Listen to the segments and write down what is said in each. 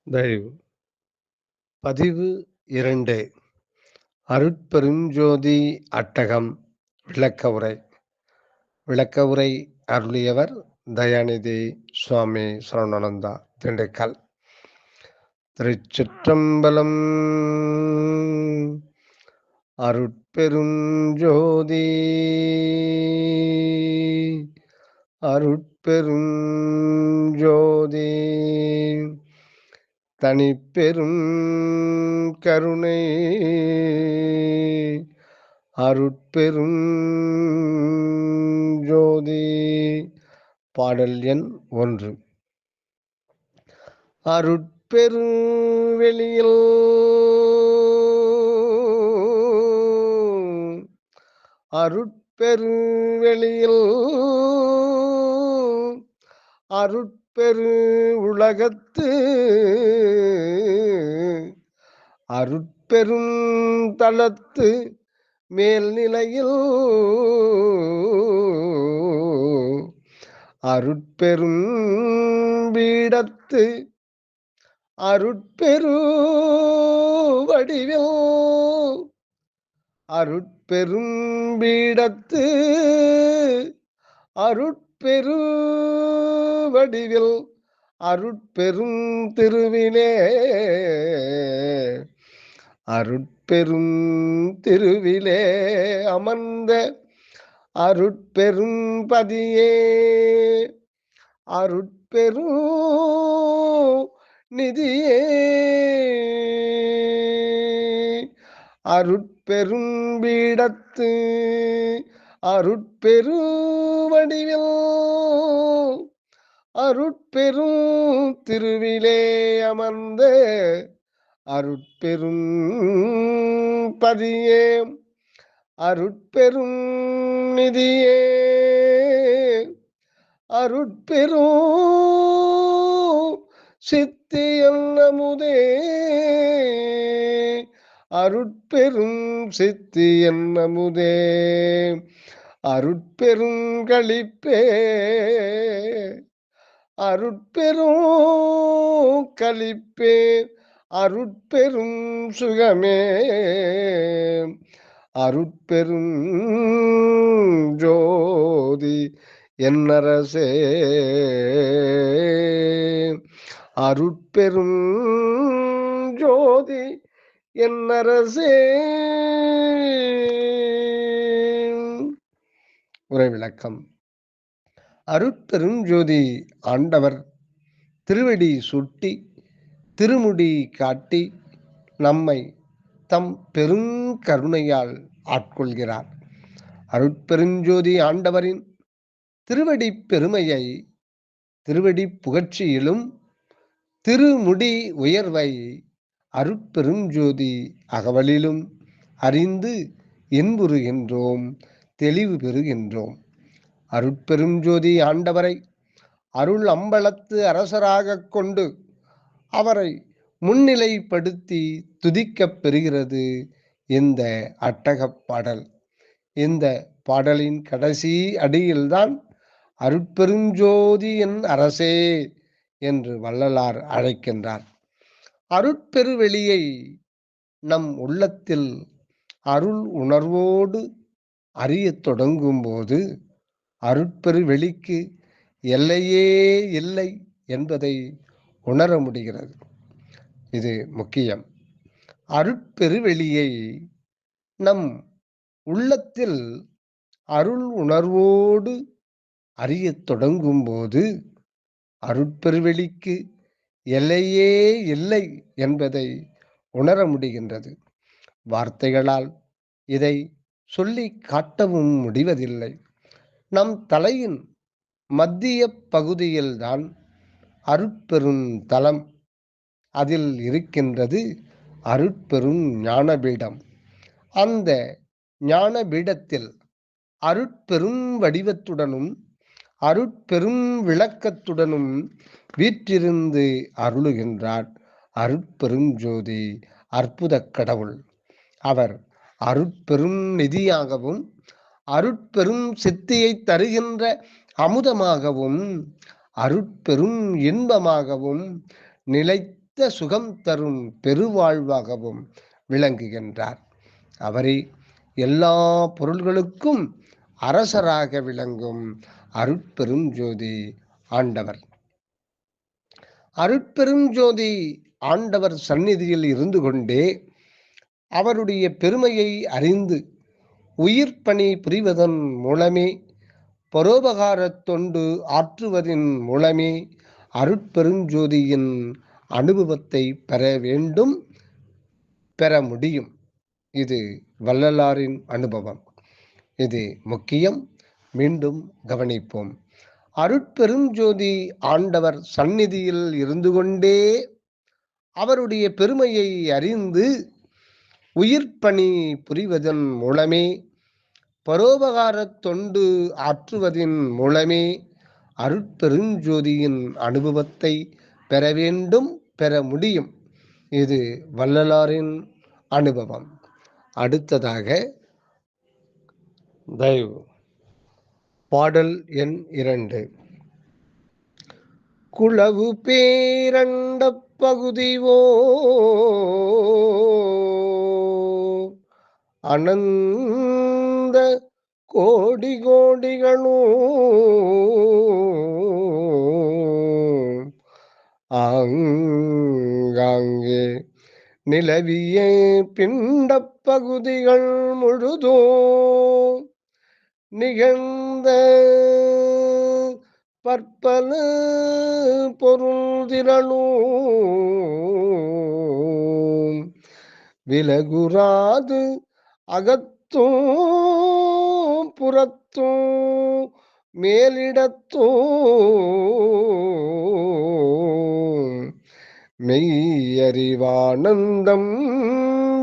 தயவு பதிவு 2 அருட்பெருஞ்சோதி அட்டகம் விளக்கவுரை அருளியவர் தயாநிதி சுவாமி சரவணானந்தா, திண்டுக்கல். திருச்சிற்றம்பலம். அருட்பெருஞ்சோதி அருட்பெருஞ்சோதி தனிப்பெரும் கருணை அருட்பெரும் ஜோதி. பாடல் எண் 1. அருட்பெருவெளியில் அருட்பெருவெளியில் அருட்பெரு உலகத்து அருட்பெரும் தலத்து மேல்நிலையில் அருட்பெரும் பீடத்து அருட்பெரு வடிவில் அருட்பெரும் பீடத்து அருட்பெரு வடிவில் அருட்பெரும் திருவிலே அருட்பெரும் திருவிலே அமர்ந்த அருட்பெரும் பதியே அருட்பெரும் நிதியே அருட்பெரும் பீடத்து அருட்பெரு வடிவில் அருட்பெரும் திருவிலே அமர்ந்த அருட்பெரும் பதியே அருட்பெரும் நிதியே அருட்பெரும் சித்தி என்னமுதே அருட்பெரும் சித்தி என்னமுதே அருட்பெரும் களிப்பே அருட்பெரும் களிப்பே அருட்பெரும் சுகமே அருட்பெரும் ஜோதி என்னரசே அருட்பெரும் ஜோதி என்னரசே. உரை விளக்கம். அருட்பெரும் ஜோதி ஆண்டவர் திருவடி சுட்டி திருமுடி காட்டி நம்மை தம் பெருங்கருணையால் ஆட்கொள்கிறார். அருட்பெருஞ்சோதி ஆண்டவரின் திருவடி பெருமையை திருவடி புகழ்ச்சியிலும் திருமுடி உயர்வை அருட்பெருஞ்சோதி அகவலிலும் அறிந்து இன்புறுகின்றோம், தெளிவு பெறுகின்றோம். அருட்பெருஞ்சோதி ஆண்டவரை அருள் அம்பலத்து அரசராக கொண்டு அவரை முன்னிலைப்படுத்தி துதிக்கப் பெறுகிறது இந்த அட்டகப் பாடல். இந்த பாடலின் கடைசி அடியில்தான் அருட்பெருஞ்சோதி என் அரசே என்று வள்ளலார் அழைக்கின்றார். அருட்பெருவெளியை நம் உள்ளத்தில் அருள் உணர்வோடு அறிய தொடங்கும் போது அருட்பெருவெளிக்கு எல்லையே இல்லை என்பதை உணர முடிகிறது. இது முக்கியம். அருட்பெருவெளியை நம் உள்ளத்தில் அருள் உணர்வோடு அறிய தொடங்கும் போது அருட்பெருவெளிக்கு எல்லையே இல்லை என்பதை உணர முடிகின்றது. வார்த்தைகளால் இதை சொல்லி காட்டவும் முடிவதில்லை. நம் தலையின் மத்திய பகுதியில்தான் அருட்பெரும் தலம். அதில் இருக்கின்றது அருட்பெரும் ஞானபீடம். அந்த ஞானபீடத்தில் அருட்பெரும் வடிவத்துடனும் அருட்பெரும் விளக்கத்துடனும் வீற்றிருந்து அருளுகின்றார் அருட்பெரும் ஜோதி அற்புத கடவுள். அவர் அருட்பெரும் நிதியாகவும் அருட்பெரும் சித்தியை தருகின்ற அமுதமாகவும் அருட்பெரும் இன்பமாகவும் நிலைத்த நிலைத்த சுகம் தரும் பெருவாழ்வாகவும் விளங்குகின்றார். அவரே எல்லா பொருள்களுக்கும் அரசராக விளங்கும் அருட்பெரும் ஜோதி ஆண்டவர். அருட்பெரும் ஜோதி ஆண்டவர் சந்நிதியில் இருந்து கொண்டே அவருடைய பெருமையை அறிந்து உயிர் பணி புரிவதன் மூலமே, பரோபகாரத் தொண்டு ஆற்றுவதன் மூலமே அருட்பெருஞ்சோதியின் அனுபவத்தை பெற வேண்டும், பெற முடியும். இது வள்ளலாரின் அனுபவம். இது முக்கியம். மீண்டும் கவனிப்போம். அருட்பெருஞ்சோதி ஆண்டவர் சந்நிதியில் இருந்து கொண்டே அவருடைய பெருமையை அறிந்து உயிர் பணி புரிவதன் மூலமே, பரோபகாரத் தொண்டு ஆற்றுவதன் மூலமே அருட்பெருஞ்சோதியின் அனுபவத்தை பெற வேண்டும், பெற முடியும். இது வள்ளலாரின் அனுபவம். அடுத்ததாக தயவு பாடல் எண் 2. குளவு பேரண்ட பகுதிவோ அனந்த கோடி கோடிகளும் ஆங்காங்கே நிலவிய பிண்ட பகுதிகள் முழுதோ நிகழ்ந்த பற்பல பொருள் திரளும் விலகுராது அகத்தும் புறத்தும் மேலிடத்தும் மெய்யறிவானந்தம்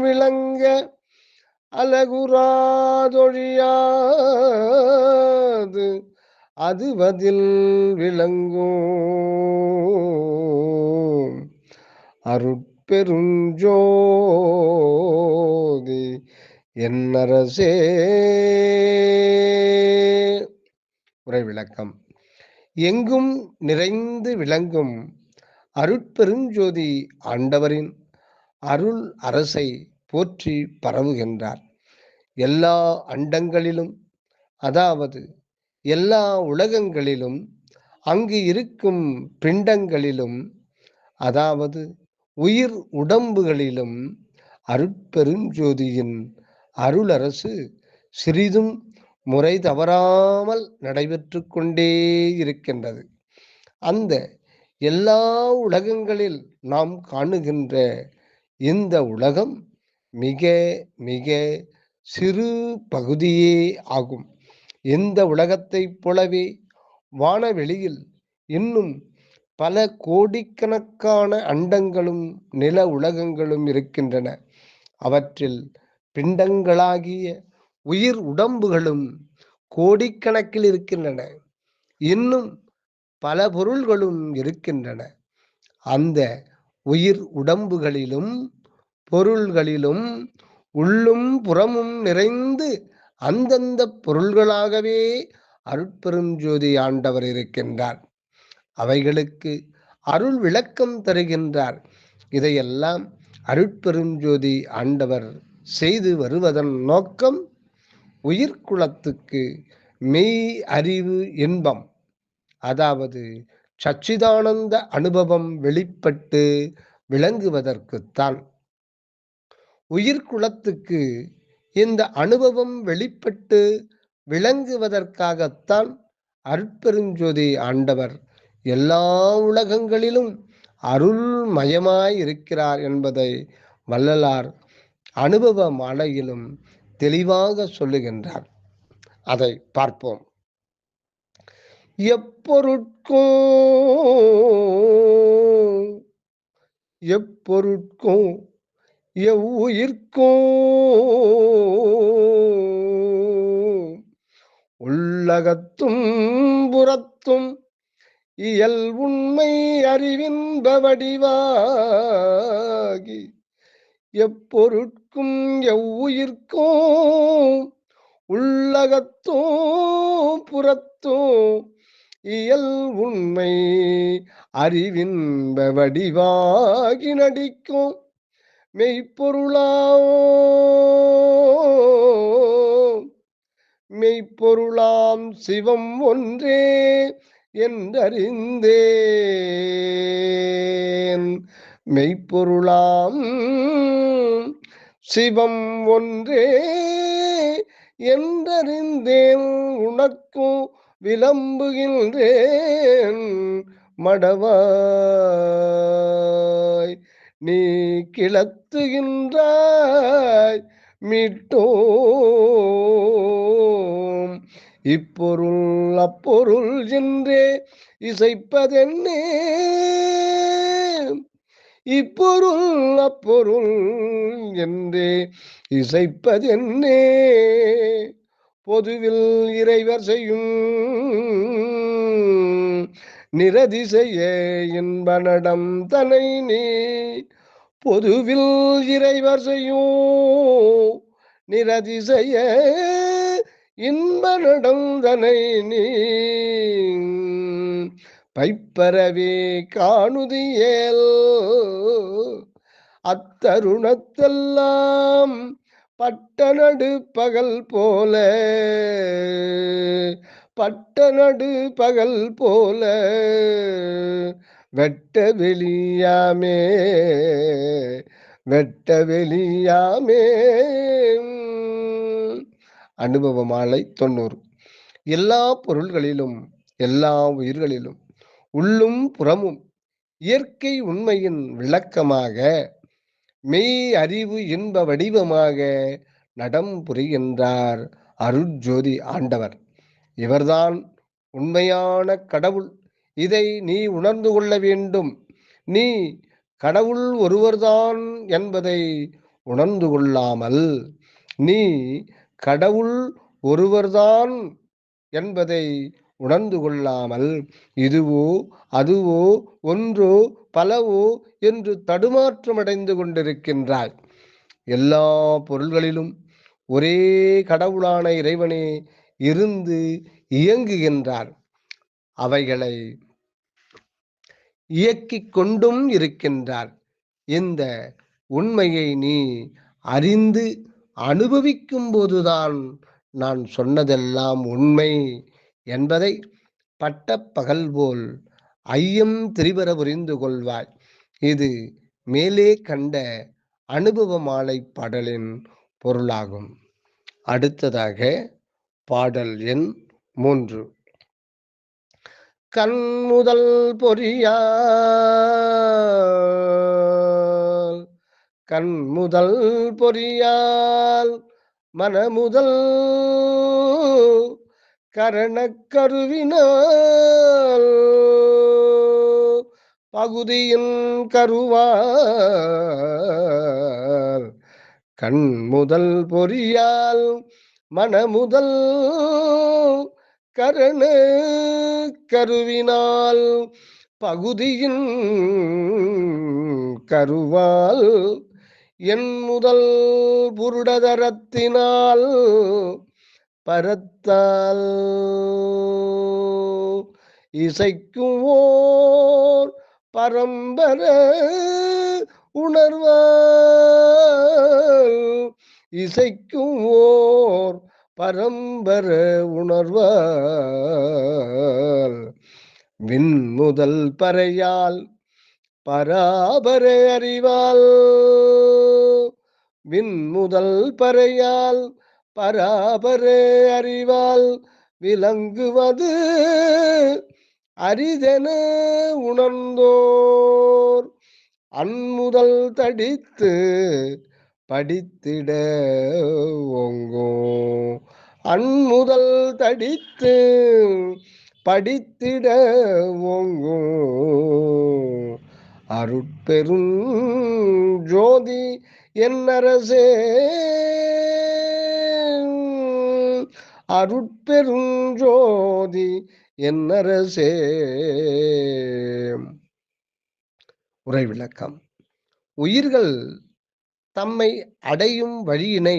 விளங்க அலகுராதொழியாது அதுவதில் விளங்கும் அருட்பெருஞ்சோதி என்னரசே. உரை விளக்கம். எங்கும் நிறைந்து விளங்கும் அருட்பெருஞ்சோதி ஆண்டவரின் அருள் அரசை போற்றி பரவுகின்றார். எல்லா அண்டங்களிலும், அதாவது எல்லா உலகங்களிலும், அங்கு இருக்கும் பிண்டங்களிலும், அதாவது உயிர் உடம்புகளிலும் அருட்பெருஞ்சோதியின் அருளரசு சிறிதும் முறை தவறாமல் நடைபெற்று கொண்டே இருக்கின்றது. அந்த எல்லா உலகங்களில் நாம் காணுகின்ற இந்த உலகம் மிக மிக சிறு பகுதியே ஆகும். இந்த உலகத்தைப் போலவே வானவெளியில் இன்னும் பல கோடிக்கணக்கான அண்டங்களும் நில உலகங்களும் இருக்கின்றன. அவற்றில் பிண்டங்களாகிய உயிர் உடம்புகளும் கோடிக்கணக்கில் இருக்கின்றன. இன்னும் பல பொருள்களும் இருக்கின்றன. அந்த உயிர் உடம்புகளிலும் பொருள்களிலும் உள்ளும் புறமும் நிறைந்து அந்தந்த பொருள்களாகவே அருட்பெருஞ்சோதி ஆண்டவர் இருக்கின்றார். அவைகளுக்கு அருள் விளக்கம் தருகின்றார். இதையெல்லாம் அருட்பெருஞ்சோதி ஆண்டவர் செய்து வருவதன் நோக்கம் உயிர்குலத்துக்கு மெய் அறிவு இன்பம், அதாவது சச்சிதானந்த அனுபவம் வெளிப்பட்டு விளங்குவதற்குத்தான். உயிர்குலத்துக்கு இந்த அனுபவம் வெளிப்பட்டு விளங்குவதற்காகத்தான் அருட்பெருஞ்சோதி ஆண்டவர் எல்லா உலகங்களிலும் அருள்மயமாய் இருக்கிறார் என்பதை வள்ளலார் அனுபவ மாலையிலும் தெளிவாக சொல்லுகின்றார். அதை பார்ப்போம். எப்பொருட்கும் எவ்வுயிர்க்கும் உள்ளகத்தும் புறத்தும் இயல் உண்மை அறிவின்ப வடிவாகி எப்பொருட்கும் எவ்வுயிர்க்கும் உள்ளகத்தும் புறத்தும் இயல் உண்மை அறிவின்ப வடிவாகி நடிக்கும் மெய்ப்பொருளாம் சிவம் ஒன்றே என்றறிந்தேன். மெய்ப்பொருளாம் சிவம் ஒன்றே என்றறிந்தேன். உனக்கும் விளம்புகின்றேன் மடவாய். நீ கிளத்துகின்றாய் மீட்டோம். இப்பொருள் அப்பொருள் என்றே இசைப்பதென்னே. இப்பொருள் அப்பொருள் என்றே இசைப்பதென்னே. பொதுவில் இறைவர் செய்யும் நிரதிசைய இன்பநடம் தனை நீ. பொதுவில் இறைவர் செய்யும் நிரதிசைய இன்பநடம் தனை நீ. பைப்பரவே காணுதியேல் அத்தருணத்தெல்லாம் பட்டநடு பகல் போல. பட்டநடு பகல் போல வெட்ட வெளியாமே. வெட்ட வெளியாமே. அனுபவ மாலை 90. எல்லா பொருள்களிலும் எல்லா உயிர்களிலும் உள்ளும் புறமும் இயற்கை உண்மையின் விளக்கமாக மெய் அறிவு இன்ப வடிவமாக நடம் புரிகின்றார் அருட்ஜோதி ஆண்டவர். இவர்தான் உண்மையான கடவுள். இதை நீ உணர்ந்து கொள்ள வேண்டும். நீ கடவுள் ஒருவர்தான் என்பதை உணர்ந்து கொள்ளாமல், நீ கடவுள் ஒருவர்தான் என்பதை உணர்ந்து கொள்ளாமல், இதுவோ அதுவோ ஒன்றோ பலவோ என்று தடுமாற்றமடைந்து கொண்டிருக்கின்றாய். எல்லா பொருள்களிலும் ஒரே கடவுளான இறைவனே இருந்து இயங்குகின்றார். அவைகளை இயக்கிக் கொண்டும் இருக்கின்றார். இந்த உண்மையை நீ அறிந்து அனுபவிக்கும் போதுதான் நான் சொன்னதெல்லாம் உண்மை என்பதை பட்ட பகல் போல் ஐயம் திரிபர புரிந்து கொள்வாய். இது மேலே கண்ட அனுபவ மாலை பாடலின் பொருளாகும். அடுத்ததாக பாடல் எண் 3. கண் முதல் பொறியால் கண் முதல் பொறியால் மனமுதல் கரணக்கருவினால் பகுதியின் கருவால். கண் முதல் பொறியால் மனமுதல் கரண கருவினால் பகுதியின் கருவால். என் முதல் புருடதரத்தினால் பரத்தால் இசைக்கும் ஓர் பரம்பர உணர்வால். இசைக்கும் ஓர் பரம்பர உணர்வால். விண் முதல் பறையால் பராபர அறிவால். விண் முதல் பறையால் பராபர அறிவால் விளங்குவது அரிதென உணர்ந்தோர். அன்முதல் தடித்து படித்திட ஓங்கும். அன்முதல் தடித்து படித்திட ஓங்கும். அருட்பெரும் ஜோதி என்னரசே. அருட்பெரும் ஜோதி என்னரசே. உரை விளக்கம். உயிர்கள் தம்மை அடையும் வழியினை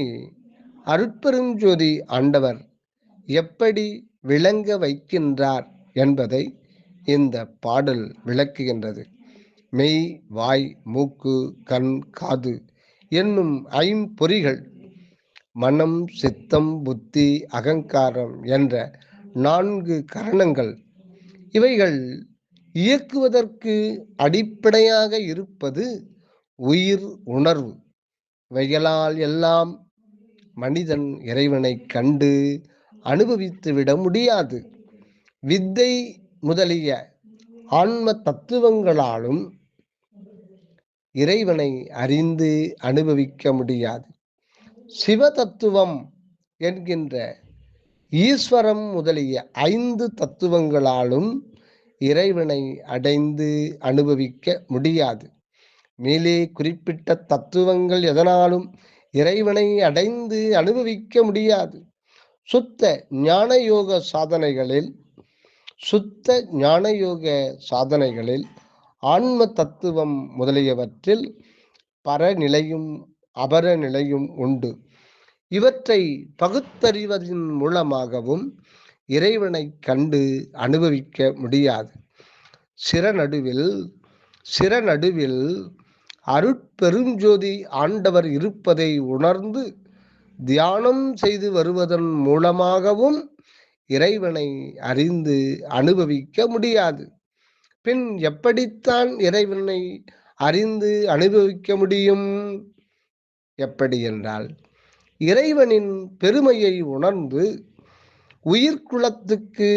அருட்பெருஞ்சோதி ஆண்டவர் எப்படி விளங்க வைக்கின்றார் என்பதை இந்த பாடல் விளக்குகின்றது. மெய், வாய், மூக்கு, கண், காது என்னும் ஐம்பொறிகள், மனம், சித்தம், புத்தி, அகங்காரம் என்ற 4 கரணங்கள், இவைகள் இயக்குவதற்கு அடிப்படையாக இருப்பது உயிர் உணர்வு. இவைகளால் எல்லாம் மனிதன் இறைவனை கண்டு அனுபவித்து விட முடியாது. வித்தை முதலிய ஆன்ம தத்துவங்களாலும் இறைவனை அறிந்து அனுபவிக்க முடியாது. சிவ தத்துவம் என்கின்ற ஈஸ்வரம் முதலிய 5 தத்துவங்களாலும் இறைவனை அடைந்து அனுபவிக்க முடியாது. மேலே குறிப்பிட்ட தத்துவங்கள் எதனாலும் இறைவனை அடைந்து அனுபவிக்க முடியாது. சுத்த ஞானயோக சாதனைகளில் ஆன்ம தத்துவம் முதலியவற்றில் பரநிலையும் அபரநிலையும் உண்டு. இவற்றை பகுத்தறிவதன் மூலமாகவும் இறைவனை கண்டு அனுபவிக்க முடியாது. சிறநடுவில் அருட்பெருஞ்சோதி ஆண்டவர் இருப்பதை உணர்ந்து தியானம் செய்து வருவதன் மூலமாகவும் இறைவனை அறிந்து அனுபவிக்க முடியாது. பின் எப்படித்தான் இறைவனை அறிந்து அனுபவிக்க முடியும்? எப்படி என்றால், இறைவனின் பெருமையை உணர்ந்து உயிர்குலத்துக்கு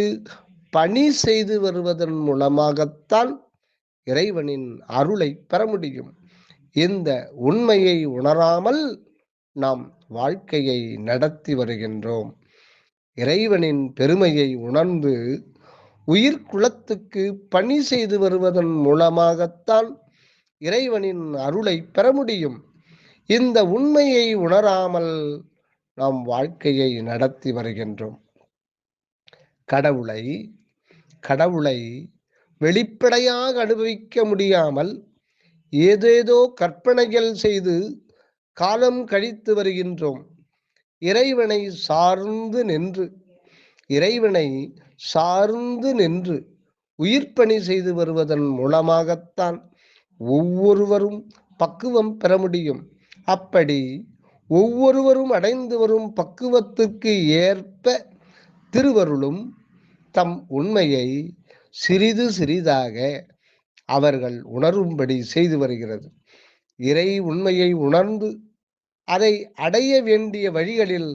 பணி செய்து வருவதன் மூலமாகத்தான் இறைவனின் அருளை பெற முடியும். இந்த உண்மையை உணராமல் நாம் வாழ்க்கையை நடத்தி வருகின்றோம். இறைவனின் பெருமையை உணர்ந்து உயிர்குலத்துக்கு பணி செய்து வருவதன் மூலமாகத்தான் இறைவனின் அருளை பெற முடியும். இந்த உண்மையை உணராமல் நாம் வாழ்க்கையை நடத்தி வருகின்றோம். கடவுளை வெளிப்படையாக அனுபவிக்க முடியாமல் ஏதேதோ கற்பனைகள் செய்து காலம் கழித்து வருகின்றோம். இறைவனை சார்ந்து நின்று உயிர்ப்பணி செய்து வருவதன் மூலமாகத்தான் ஒவ்வொருவரும் பக்குவம் பெற முடியும். அப்படி ஒவ்வொருவரும் அடைந்து வரும் பக்குவத்திற்கு ஏற்ப திருவருளும் தம் உண்மையை சிறிது சிறிதாக அவர்கள் உணரும்படி செய்து வருகிறது. இறை உண்மையை உணர்ந்து அதை அடைய வேண்டிய வழிகளில்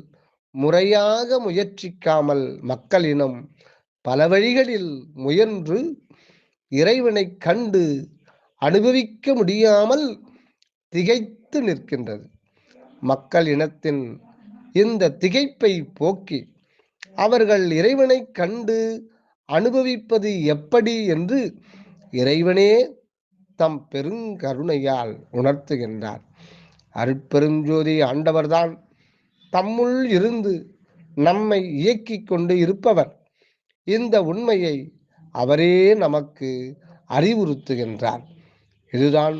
முறையாக முயற்சிக்காமல் மக்களினம் பல வழிகளில் முயன்று இறைவனை கண்டு அனுபவிக்க முடியாமல் திகைத்து நிற்கின்றது. மக்கள் இனத்தின் இந்த திகைப்பை போக்கி அவர்கள் இறைவனை கண்டு அனுபவிப்பது எப்படி என்று இறைவனே தம் பெருங்கருணையால் உணர்த்துகின்றார். அருட்பெருஞ்சோதி ஆண்டவர்தான் தம்முள் இருந்து நம்மை இயக்கிக் கொண்டு இருப்பவர். இந்த உண்மையை அவரே நமக்கு அறிவுறுத்துகின்றார். இதுதான்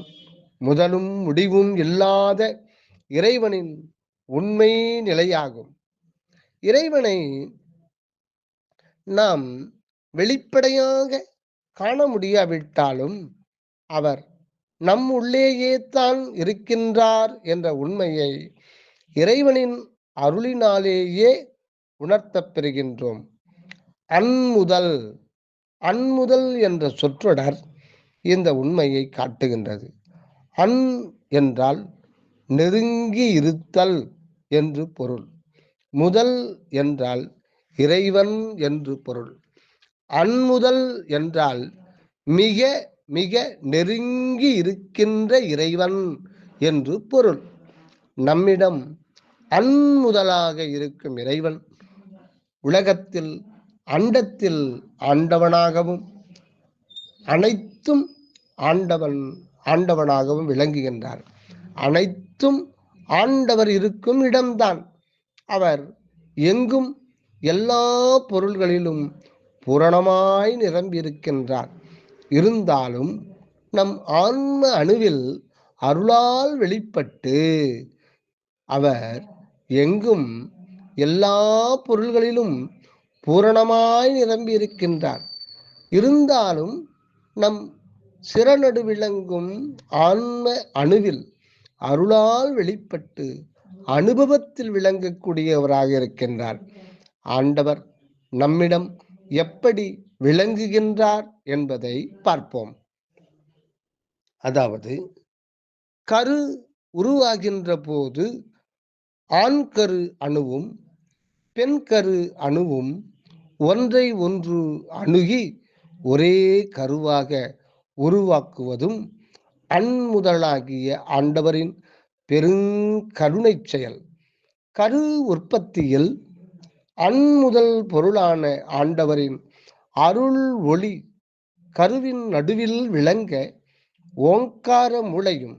முதலும் முடிவும் இல்லாத இறைவனின் உண்மை நிலையாகும். இறைவனை நாம் வெளிப்படையாக காண முடியாவிட்டாலும் அவர் நம் உள்ளேயே தான் இருக்கின்றார் என்ற உண்மையை இறைவனின் அருளினாலேயே உணர்த்தப் பெறுகின்றோம். அன்முதல் என்ற சொற்றொடர் இந்த உண்மையை காட்டுகின்றது. அன் என்றால் நெருங்கி இருத்தல் என்று பொருள். முதல் என்றால் இறைவன் என்று பொருள். அன்முதல் என்றால் மிக மிக நெருங்கி இருக்கின்ற இறைவன் என்று பொருள். நம்மிடம் அன்முதலாக இருக்கும் இறைவன் உலகத்தில் அண்டத்தில் ஆண்டவனாகவும் அனைத்தும் ஆண்டவனாகவும் விளங்குகின்றார். அனைத்தும் ஆண்டவர் இருக்கும் இடம்தான். அவர் எங்கும் எல்லா பொருள்களிலும் பூரணமாய் நிரம்பியிருக்கின்றார். இருந்தாலும் நம் ஆன்ம அணுவில் அருளால் வெளிப்பட்டு அவர் எங்கும் எல்லா பொருள்களிலும் பூரணமாய் நிரம்பி இருக்கின்றார். இருந்தாலும் நம் சிறநடு விளங்கும் ஆன்ம அணுவில் அருளால் வெளிப்பட்டு அனுபவத்தில் விளங்கக்கூடியவராக இருக்கின்றார். ஆண்டவர் நம்மிடம் எப்படி விளங்குகின்றார் என்பதை பார்ப்போம். அதாவது, கரு உருவாகின்ற போது ஆண் கரு அணுவும் பெண் கரு அணுவும் ஒன்றை ஒன்று அணுகி ஒரே கருவாக உருவாக்குவதும் அன்முதலாகிய ஆண்டவரின் பெருங்கருணை செயல். கரு உற்பத்தியில் அன்முதல் பொருளான ஆண்டவரின் அருள் ஒளி கருவின் நடுவில் விளங்க ஓங்கார மூளையும்,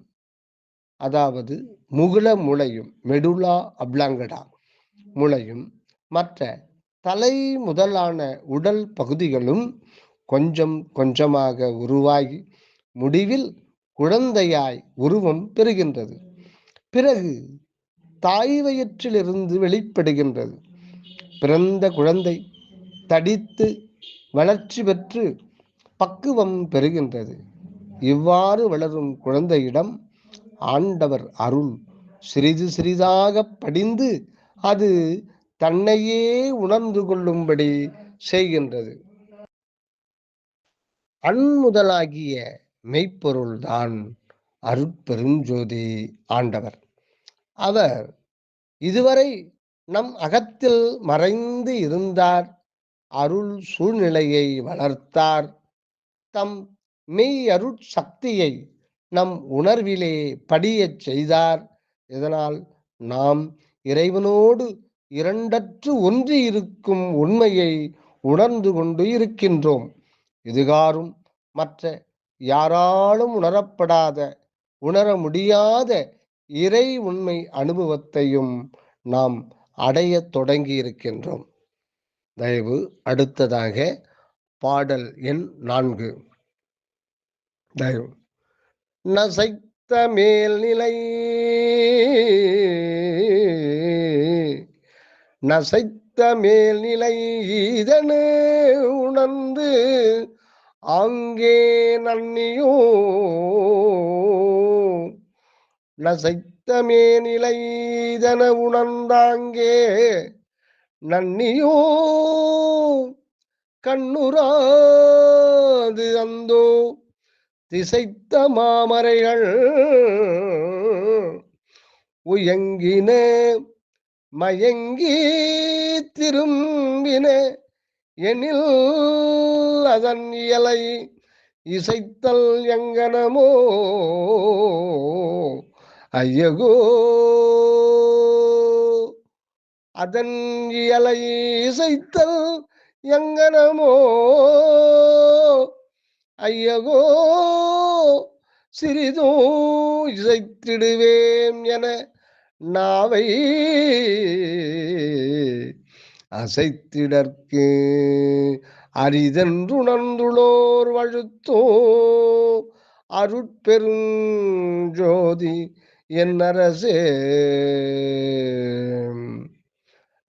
அதாவது முகுல மூளையும், மெடுலா அப்ளாங்கடா மூளையும், மற்ற தலை முதலான உடல் பகுதிகளும் கொஞ்சம் கொஞ்சமாக உருவாகி முடிவில் குழந்தையாய் உருவம் பெறுகின்றது. பிறகு தாய் வயிற்றிலிருந்து வெளிப்படுகின்றது. பிறந்த குழந்தை தடித்து வளர்ச்சி பெற்று பக்குவம் பெறுகின்றது. இவ்வாறு வளரும் குழந்தையிடம் ஆண்டவர் அருள் சிறிது சிறிதாக படிந்து அது தன்னையே உணர்ந்து கொள்ளும்படி செய்கின்றது. அன்முதலாகிய மெய்ப்பொருள்தான் அருட்பெருஞ்சோதி ஆண்டவர். அவர் இதுவரை நம் அகத்தில் மறைந்து இருந்தார். அருள் சூழ்நிலையை வளர்த்தார். தம் மெய் அருட்சக்தியை நம் உணர்விலே படியச் செய்தார். இதனால் நாம் இறைவனோடு இரண்டற்று ஒன்றி இருக்கும் உண்மையை உணர்ந்து கொண்டு இருக்கின்றோம். இதுகாரும் மற்ற யாராலும் உணரப்படாத, உணர முடியாத இறை உண்மை அனுபவத்தையும் நாம் அடைய தொடங்கி இருக்கின்றோம். தயவு அடுத்ததாக பாடல் எண் 4. தயவு. நசைத்த மேல்நிலை நசைத்த மேல்நிலை ஈதனு உணர்ந்து ஆங்கே நன்னியோ நசைத்த மேல்நிலை ஈதன உணர்ந்தாங்கே நன்னியோ கண்ணுராது அந்தோ திசைத்த மாமரைகள் உயங்கின மயங்கி திரும்பின எனில் அதன் இயலை இசைத்தல் எங்கனமோ ஐயகோ அதன் இயலை இசைத்தல் எங்கனமோ ஐயகோ சிறிதோ இசைத்திடுவேன் என நாவை அசைத்திடற்கு அரிதென்றுணர்ந்துளோர் வழுத்தோ அருட்பெருஞ்சோதி என் அரசே.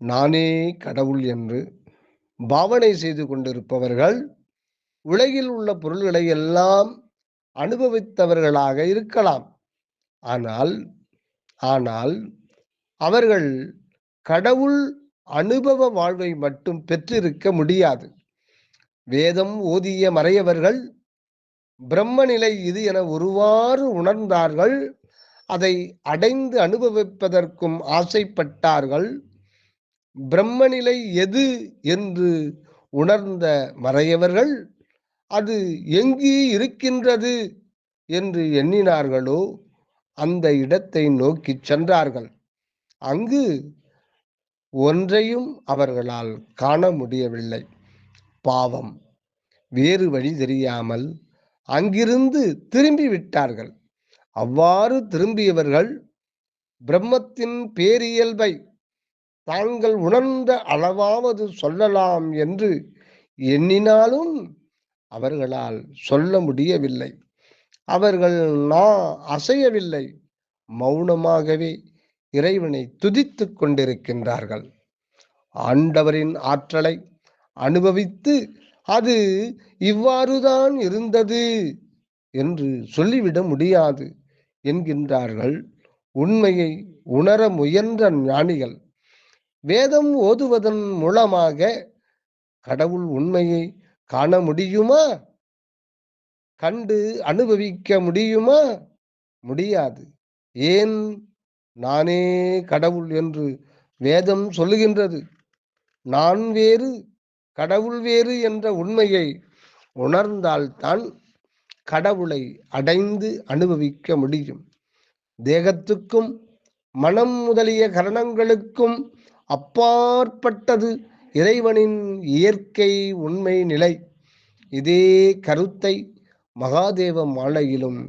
நானே கடவுள் என்று பாவனை செய்து கொண்டிருப்பவர்கள் உலகில் உள்ள பொருள்களை எல்லாம் அனுபவித்தவர்களாக இருக்கலாம். ஆனால் அவர்கள் கடவுள் அனுபவ வாழ்வை மட்டும் பெற்றிருக்க முடியாது. வேதம் ஓதிய மறையவர்கள் பிரம்மநிலை இது என ஒருவாறு உணர்ந்தார்கள். அதை அடைந்து அனுபவிப்பதற்கும் ஆசைப்பட்டார்கள். பிரம்மநிலை எது என்று உணர்ந்த மறையவர்கள் அது எங்கு இருக்கின்றது என்று எண்ணினார்களோ அந்த இடத்தை நோக்கி சென்றார்கள். அங்கு ஒன்றையும் அவர்களால் காண முடியவில்லை. பாவம், வேறு வழி தெரியாமல் அங்கிருந்து திரும்பி விட்டார்கள். அவ்வாறு திரும்பியவர்கள் பிரம்மத்தின் பேரியல்பை தாங்கள் உணர்ந்த அளவாவது சொல்லலாம் என்று எண்ணினாலும் அவர்களால் சொல்ல முடியவில்லை. அவர்கள் அசையவில்லை. மௌனமாகவே இறைவனை துதித்துக் கொண்டிருக்கின்றார்கள். ஆண்டவரின் ஆற்றலை அனுபவித்து அது இவ்வாறுதான் இருந்தது என்று சொல்லிவிட முடியாது என்கின்றார்கள் உண்மையை உணர முயன்ற ஞானிகள். வேதம் ஓதுவதன் மூலமாக கடவுள் உண்மையை காண முடியுமா? கண்டு அனுபவிக்க முடியுமா? முடியாது. ஏன்? நானே கடவுள் என்று வேதம் சொல்லுகின்றது. நான் வேறு கடவுள் வேறு என்ற உண்மையை உணர்ந்தால்தான் கடவுளை அடைந்து அனுபவிக்க முடியும். தேகத்துக்கும் மனம் முதலிய கரணங்களுக்கும் அப்பாற்பட்டது இறைவனின் இயற்கை உண்மை நிலை. இதே கருத்தை மகாதேவ மாலையிலும்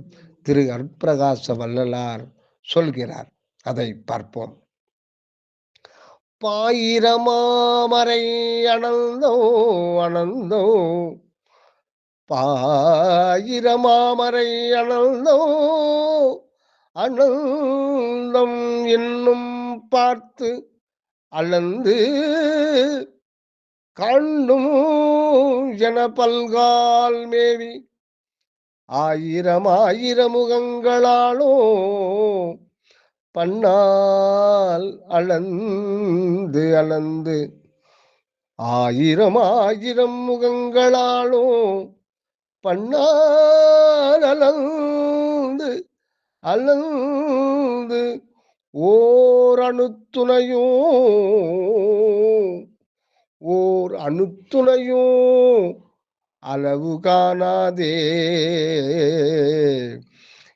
திரு அருட்பிரகாச வள்ளலார் சொல்கிறார். அதை பார்ப்போம். பாயிரமாமரை அனந்தோ அனந்தோ, பாயிரமாமரை அனந்தோ அனந்தம் என்னும் பார்த்து அளந்து காண்டும் என பல்கால் மேவி ஆயிரம் முகங்களாலோ பன்னால் அளந்து அளந்து ஆயிரம் முகங்களாலோ பன்னால் அளந்து அளந்து ஓர் அணுத்துணையோ அளவு காணாதே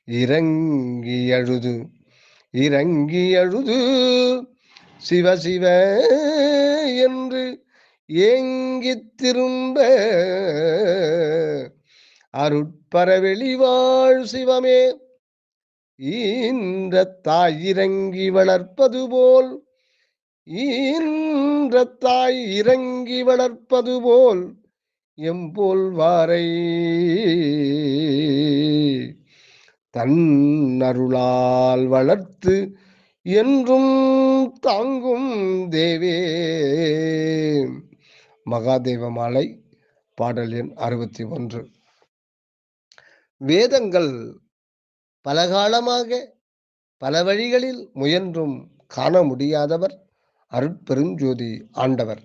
இறங்கி அழுது சிவ சிவ என்று ஏங்கித் திரும்ப அருட்பரவெளிவாழ் சிவமே ஈன்ற தாய் இறங்கி வளர்ப்பது போல், ஈன்ற தாய் இறங்கி வளர்ப்பது போல் எம்போல் வாரை தன் அருளால் வளர்த்து என்றும் தாங்கும் தேவே. மகாதேவ மாலை பாடல் எண் 61. வேதங்கள் பலகாலமாக பல வழிகளில் முயன்றும் காண முடியாதவர் அருட்பெருஞ்சோதி ஆண்டவர்.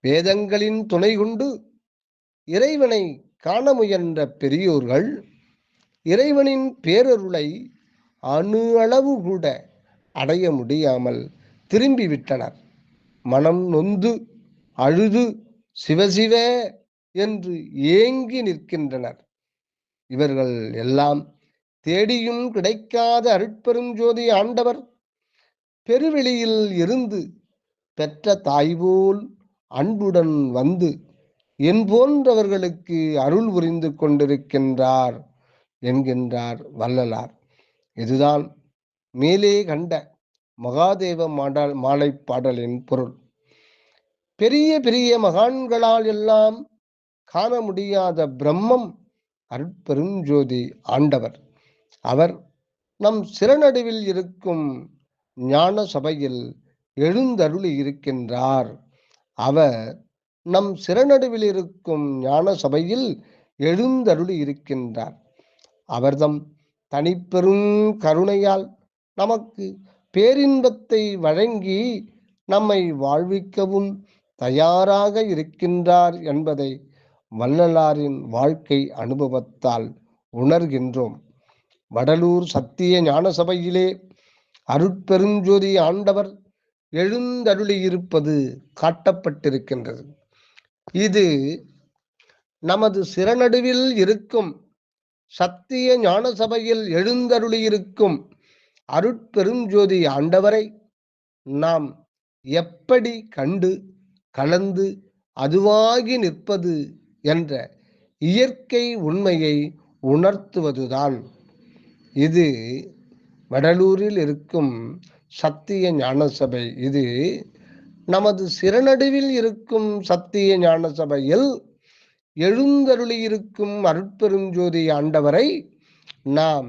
வேதங்களின் துணை கொண்டு இறைவனை காண முயன்ற பெரியோர்கள் இறைவனின் பேரருளை அணு அளவு கூட அடைய முடியாமல் திரும்பிவிட்டனர். மனம் நொந்து அழுது சிவசிவ என்று ஏங்கி நிற்கின்றனர். இவர்கள் எல்லாம் தேடியும் கிடைக்காத அருட்பெருஞ்சோதி ஆண்டவர் பெருவெளியில் இருந்து பெற்ற தாய்போல் அன்புடன் வந்து என் போன்றவர்களுக்கு அருள் புரிந்து கொண்டிருக்கின்றார் என்கின்றார் வள்ளலார். இதுதான் மேலே கண்ட மகாதேவ மாலை பாடலின் பொருள். பெரிய பெரிய மகான்களால் எல்லாம் காண முடியாத பிரம்மம் அருட்பெருஞ்சோதி ஆண்டவர். அவர் நம் சிறநடுவில் இருக்கும் ஞான சபையில் எழுந்தருளி இருக்கின்றார். அவர் நம் சிறநடுவில் இருக்கும் ஞான சபையில் எழுந்தருளி இருக்கின்றார். அவர்தம் தனிப்பெரும் கருணையால் நமக்கு பேரின்பத்தை வழங்கி நம்மை வாழ்விக்கவும் தயாராக இருக்கின்றார் என்பதை வள்ளலாரின் வாழ்க்கை அனுபவத்தால் உணர்கின்றோம். வடலூர் சத்திய ஞான சபையிலே அருட்பெருஞ்சோதி ஆண்டவர் எழுந்தருளியிருப்பது காட்டப்பட்டிருக்கின்றது. இது நமது சிறநடுவில் இருக்கும் சத்திய ஞான சபையில் எழுந்தருளியிருக்கும் அருட்பெருஞ்சோதி ஆண்டவரை நாம் எப்படி கண்டு கலந்து அதுவாகி நிற்பது என்ற இயற்கை உண்மையை உணர்த்துவதுதான். இது வடலூரில் இருக்கும் சத்திய ஞான சபை. இது நமது சிறநடுவில் இருக்கும் சத்திய ஞான சபையில் எழுந்தருளியிருக்கும் அருட்பெருஞ்சோதி ஆண்டவரை நாம்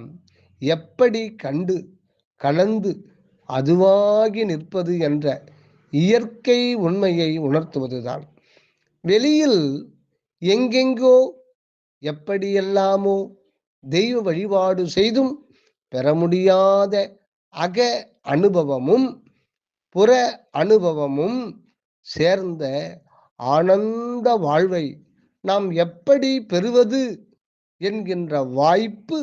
எப்படி கண்டு கலந்து அதுவாகி நிற்பது என்ற இயற்கை உண்மையை உணர்த்துவதுதான். வெளியில் எங்கெங்கோ எப்படியெல்லாமோ தெய்வ வழிபாடு செய்தும் பெற முடியாத அக அனுபவமும் புற அனுபவமும் சேர்ந்த ஆனந்த வாழ்வை நாம் எப்படி பெறுவது என்கின்ற வாய்ப்பு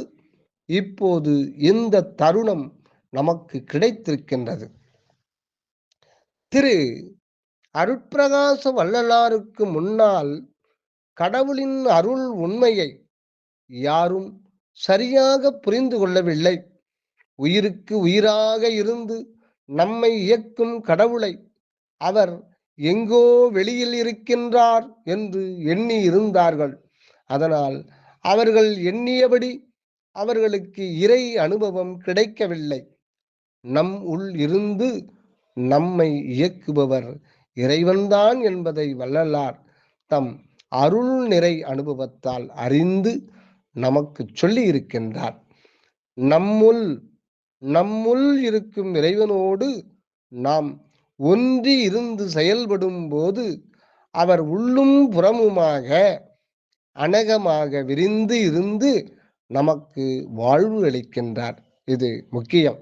இப்போது இந்த தருணம் நமக்கு கிடைத்திருக்கின்றது. திரு அருட்பிரகாச வள்ளலாருக்கு முன்னால் கடவுளின் அருள் உண்மையை யாரும் சரியாக புரிந்து கொள்ளவில்லை. உயிருக்கு உயிராக இருந்து நம்மை இயக்கும் கடவுளை அவர் எங்கோ வெளியில் இருக்கின்றார் என்று எண்ணி இருந்தார்கள். அதனால் அவர்கள் எண்ணியபடி அவர்களுக்கு இறை அனுபவம் கிடைக்கவில்லை. நம் உள் இருந்து நம்மை இயக்குபவர் இறைவன்தான் என்பதை வள்ளலார் தம் அருள் நிறை அனுபவத்தால் அறிந்து நமக்கு சொல்லி இருக்கின்றார். நம்முள் நம்முள் இருக்கும் இறைவனோடு நாம் ஒன்றி இருந்து செயல்படும் போது அவர் உள்ளும் புறமுமாக அனகமாக விரிந்து இருந்து நமக்கு வாழ்வு அளிக்கின்றார். இது முக்கியம்.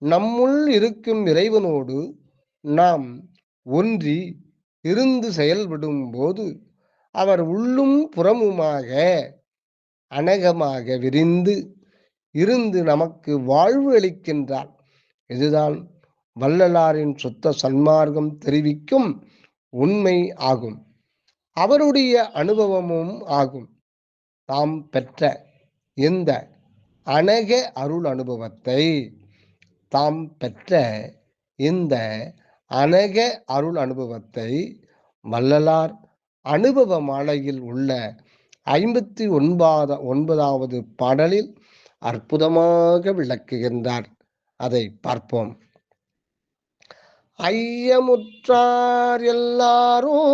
நம்முள் இருக்கும் இறைவனோடு நாம் ஒன்றி இருந்து செயல்படும் போது அவர் உள்ளும் புறமுமாக அனகமாக விரிந்து இருந்து நமக்கு வாழ்வு அளிக்கின்றார். இதுதான் வள்ளலாரின் சுத்த சன்மார்க்கம் தெரிவிக்கும் உண்மை ஆகும். அவருடைய அனுபவமும் ஆகும். தாம் பெற்ற இந்த அனக அருள் அனுபவத்தை வள்ளலார் அனுபவ மாலையில் உள்ள 59வது பாடலில் அற்புதமாக விளக்குகின்றார். அதை பார்ப்போம். ஐயமுற்றார் எல்லாரும்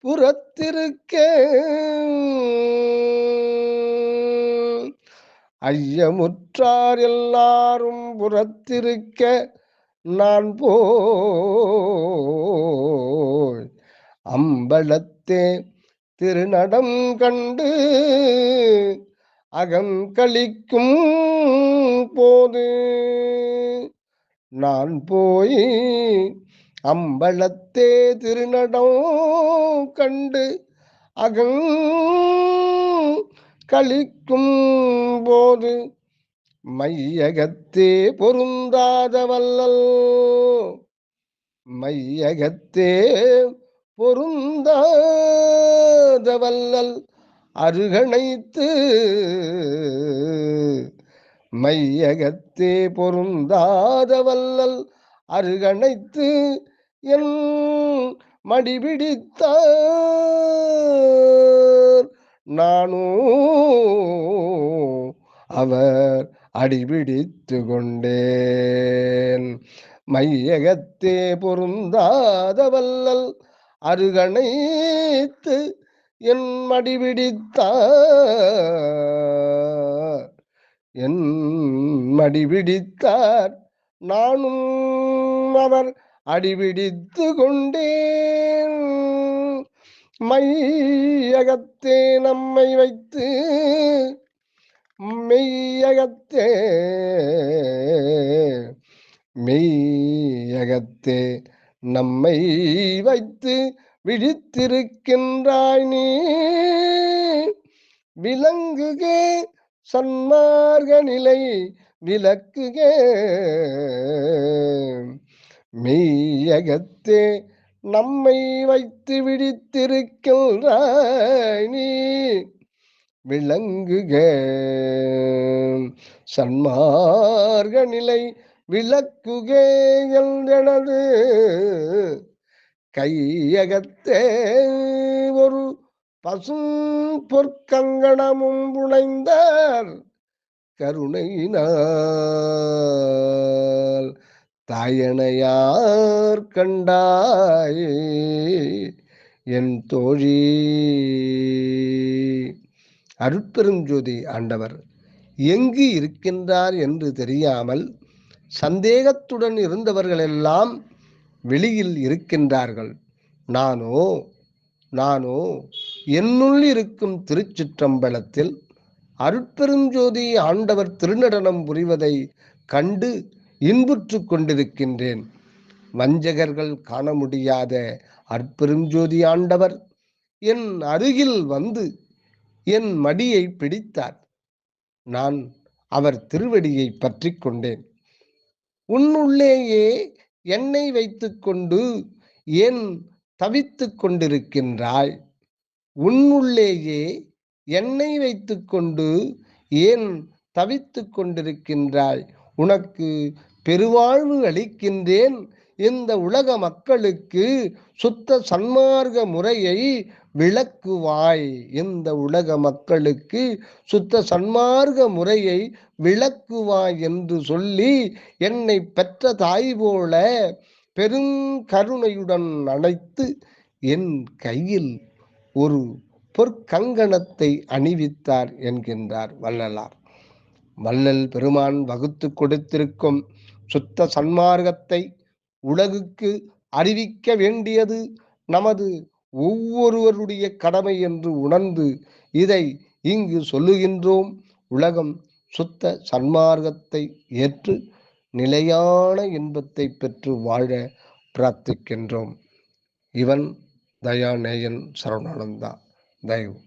புறத்திருக்க ஐயமுற்றார் எல்லாரும் புறத்திருக்க நான் போய் அம்பலத்தே திருநடம் கண்டு அகம் களிக்கும் போது நான் போய் அம்பலத்தே திருநடம் கண்டு அகம் களிக்கும் போது மையகத்தே பொருந்தாத வள்ளல் அருகணைத்து மையகத்தே பொருந்தாத வள்ளல் அருகணைத்து என் மடிபிடித்தார் நானோ அவர் அடிபிடித்து கொண்டேன். மையகத்தே பொருந்தாத வள்ளல் அருகணைத்து என் மடிபிடித்தார் நானும் அவர் அடிபிடித்து கொண்டேன். மையகத்தே நம்மை வைத்து மெய்யகத்தே நம்மை வைத்து விழித்திருக்கின்றாய் நீ விளங்குக சன்மார்க்க நிலை விளக்குக. மெய்யகத்தே நம்மை வைத்து விழித்திருக்கின்றாய் நீ விளங்குக சன்மார்க்க நிலை விளக்குக எனது கையகத்தே ஒரு பசும் பொற்கங்கணமும் புனைந்தார் கருணையினால் தாயனையார் கண்டாய் என் தோழி. அருட்பெருஞ்சோதி ஆண்டவர் எங்கு இருக்கின்றார் என்று தெரியாமல் சந்தேகத்துடன் இருந்தவர்கள் எல்லாம் வெளியில் இருக்கின்றார்கள். நானோ நானோ என்னுள் இருக்கும் திருச்சிற்றம்பலத்தில் அருட்பெருஞ்சோதி ஆண்டவர் திருநடனம் புரிவதை கண்டு இன்புற்று கொண்டிருக்கின்றேன். வஞ்சகர்கள் காண முடியாத அருட்பெருஞ்சோதி ஆண்டவர் என் அருகில் வந்து என் மடியை பிடித்தார். நான் அவர் திருவடியை பற்றி கொண்டேன். உன்னுள்ளேயே என்னை வைத்துக்கொண்டு ஏன் தவித்துக் கொண்டிருக்கின்றாய்? உன்னுள்ளேயே என்னை வைத்துக்கொண்டு ஏன் தவித்துக் கொண்டிருக்கின்றாய்? உனக்கு பெருவாழ்வு அளிக்கின்றேன். இந்த உலக மக்களுக்கு சுத்த சன்மார்க்க முறையை விளக்குவாய். இந்த உலக மக்களுக்கு சுத்த சன்மார்க்க முறையை விளக்குவாய் என்று சொல்லி என்னை பெற்ற தாய் போல பெருங்கருணையுடன் அணைத்து என் கையில் ஒரு பொற்கங்கணத்தை அணிவித்தார் என்கின்றார் வள்ளலார். வள்ளல் பெருமான் வகுத்து கொடுத்திருக்கும் சுத்த சன்மார்க்கத்தை உலகுக்கு அறிவிக்க வேண்டியது நமது ஒவ்வொருவருடைய கடமை என்று உணர்ந்து இதை இங்கு சொல்லுகின்றோம். உலகம் சுத்த சன்மார்க்கத்தை ஏற்று நிலையான இன்பத்தை பெற்று வாழ பிரார்த்திக்கின்றோம். இவன் தயாநேயன் சரவணானந்தா. தயவு.